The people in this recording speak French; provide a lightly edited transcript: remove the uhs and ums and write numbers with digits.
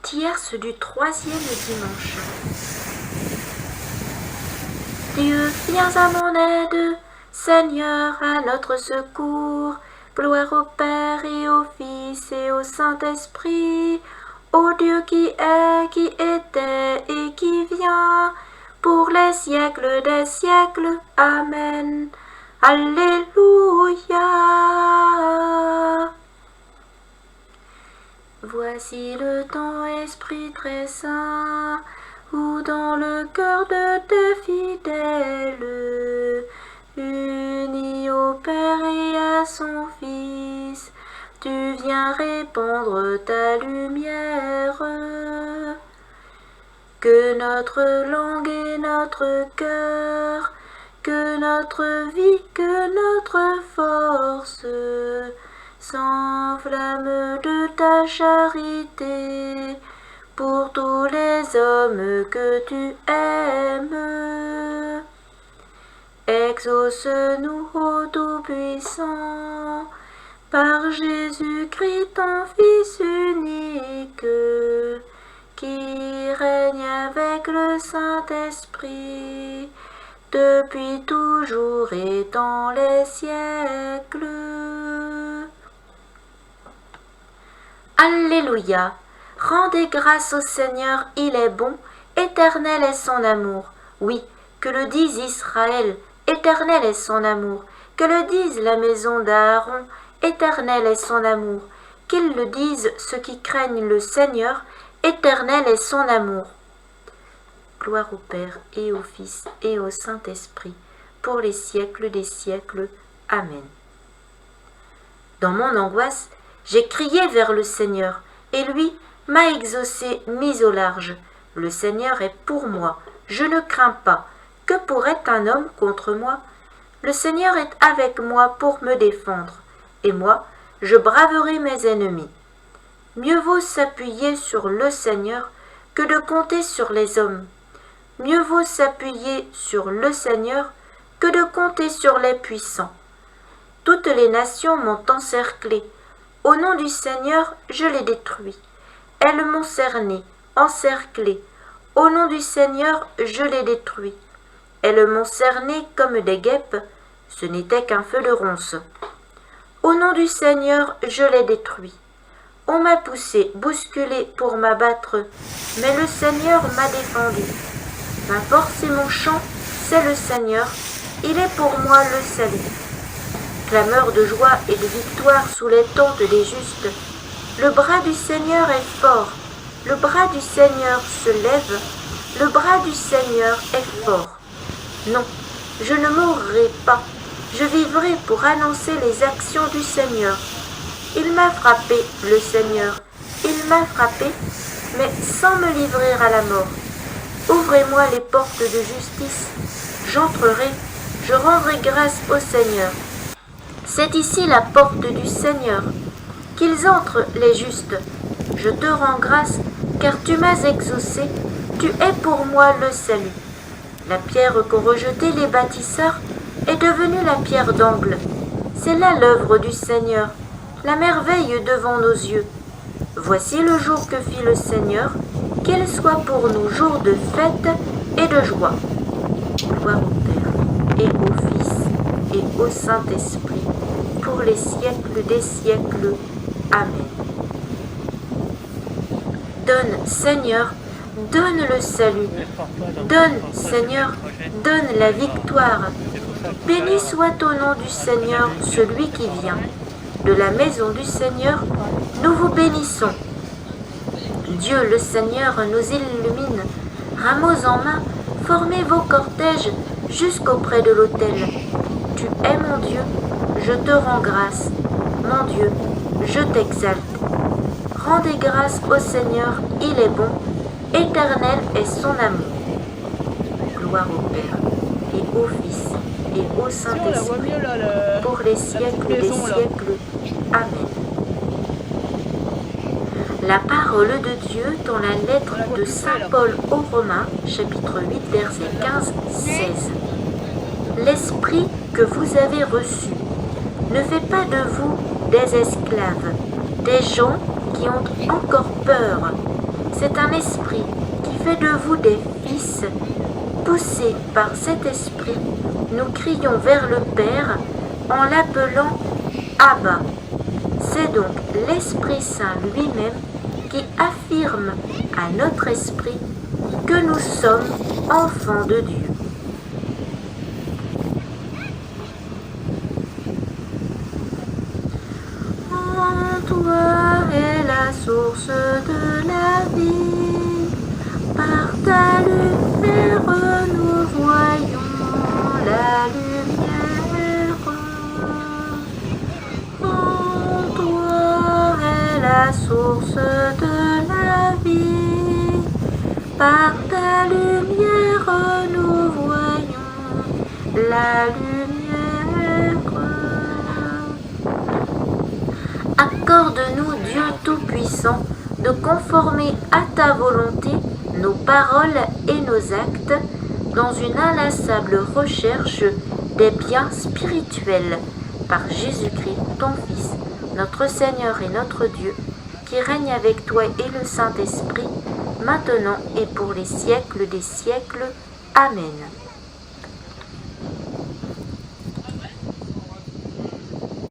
Tierce du 3e dimanche. Dieu, viens à mon aide, Seigneur, à notre secours. Gloire au Père et au Fils et au Saint-Esprit, au Dieu qui est, qui était et qui vient, pour les siècles des siècles. Amen. Alléluia. Voici le temps, Esprit très saint, où dans le cœur de tes fidèles, unis au Père et à son Fils, tu viens répandre ta lumière. Que notre langue et notre cœur, que notre vie, que notre force s'enflamme de ta charité pour tous les hommes que tu aimes. Exauce-nous, ô Tout-Puissant, par Jésus-Christ, ton Fils unique, qui règne avec le Saint-Esprit, depuis toujours et dans les siècles. Alléluia! Rendez grâce au Seigneur, il est bon, éternel est son amour. Oui, que le dise Israël, éternel est son amour. Que le dise la maison d'Aaron, éternel est son amour. Qu'ils le disent ceux qui craignent le Seigneur, éternel est son amour. Gloire au Père et au Fils et au Saint-Esprit, pour les siècles des siècles. Amen. Dans mon angoisse, j'ai crié vers le Seigneur, et lui m'a exaucé, mis au large. Le Seigneur est pour moi, je ne crains pas. Que pourrait un homme contre moi? Le Seigneur est avec moi pour me défendre, et moi, je braverai mes ennemis. Mieux vaut s'appuyer sur le Seigneur que de compter sur les hommes. Mieux vaut s'appuyer sur le Seigneur que de compter sur les puissants. Toutes les nations m'ont encerclé. Au nom du Seigneur, je les détruis. Elles m'ont cerné, encerclé. Au nom du Seigneur, je les détruis. Elles m'ont cerné comme des guêpes, ce n'était qu'un feu de ronces. Au nom du Seigneur, je les détruis. On m'a poussé, bousculé pour m'abattre, mais le Seigneur m'a défendu. Ma force et mon chant, c'est le Seigneur, il est pour moi le salut. Clameur de joie et de victoire sous les tentes des justes. Le bras du Seigneur est fort, le bras du Seigneur se lève, le bras du Seigneur est fort. Non, je ne mourrai pas, je vivrai pour annoncer les actions du Seigneur. Il m'a frappé, le Seigneur, il m'a frappé, mais sans me livrer à la mort. Ouvrez-moi les portes de justice, j'entrerai, je rendrai grâce au Seigneur. C'est ici la porte du Seigneur. Qu'ils entrent les justes. Je te rends grâce, car tu m'as exaucé, tu es pour moi le salut. La pierre qu'ont rejetée les bâtisseurs est devenue la pierre d'angle. C'est là l'œuvre du Seigneur, la merveille devant nos yeux. Voici le jour que fit le Seigneur, qu'il soit pour nous jour de fête et de joie. Gloire au Père et au Fils et au Saint-Esprit, pour les siècles des siècles. Amen. Donne, Seigneur, donne le salut. Donne, Seigneur, donne la victoire. Béni soit au nom du Seigneur celui qui vient. De la maison du Seigneur, nous vous bénissons. Dieu le Seigneur nous illumine. Rameaux en main, formez vos cortèges jusqu'auprès de l'autel. Tu es mon Dieu, je te rends grâce. Mon Dieu, je t'exalte. Rendez grâce au Seigneur, il est bon, éternel est son amour. Gloire au Père et au Fils et au Saint-Esprit, pour les siècles des siècles. Amen. La parole de Dieu dans la lettre de Saint Paul aux Romains, chapitre 8, versets 15-16. L'esprit que vous avez reçu ne fait pas de vous des esclaves, des gens qui ont encore peur. c'est un esprit qui fait de vous des fils. Poussés par cet esprit, nous crions vers le Père en l'appelant Abba. C'est donc l'Esprit Saint lui-même qui affirme à notre esprit que nous sommes enfants de Dieu. En toi est la source de la vie, par ta lumière nous voyons la lumière. En toi est la source de la vie, par ta lumière nous voyons la lumière. Accorde-nous, Dieu Tout-Puissant, de conformer à ta volonté nos paroles et nos actes dans une inlassable recherche des biens spirituels par Jésus-Christ, ton Fils, notre Seigneur et notre Dieu, qui règne avec toi et le Saint-Esprit, maintenant et pour les siècles des siècles. Amen.